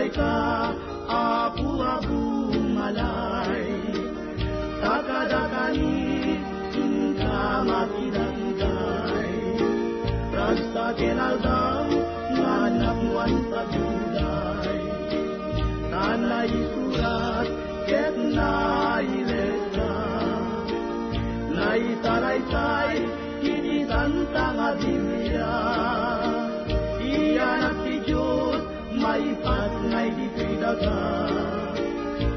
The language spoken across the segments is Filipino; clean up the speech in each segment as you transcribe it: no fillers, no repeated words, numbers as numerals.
Salay ka, apu-apu malay, takadakani, ka makidanggay. Rasta kinaldam, nganapuan sa gulay, tanay surat, ket nailesa, naitalaysay, kini santang Biblia. Iyan at si Diyos, may patngay dito'y daga,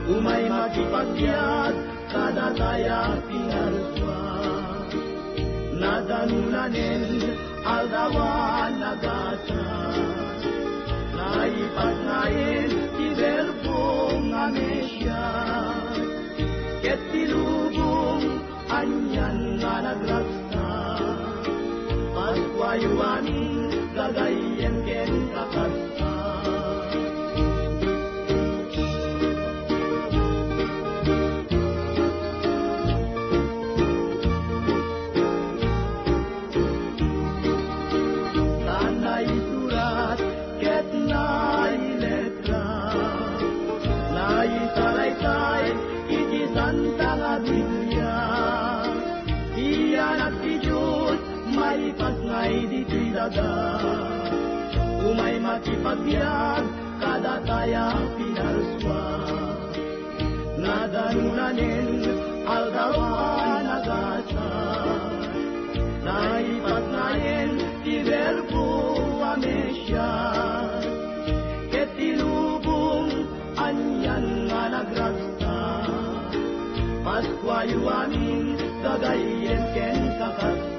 umay makipagyat, kada taya pinalswa. Nadanunanin, aldawan nagasa, naipatnayin, si Verbong Amesya, ket silubong, anyan nga nagragsa, paswayuanin, gagayen ken kakasta. Tanay surat, ket nailetra, naisalaysay, iti santang Biblia. Iyan at si Diyos, may pasngay dito'y daga, umay makipagbiag, kada taya pinalswa. Nadanunanin, aldawan nagasa, naipagnayin, si Verbo Amesya, ket silubong, anyan nga nagragsa, paskwayuanin, gagayen ken kakasta.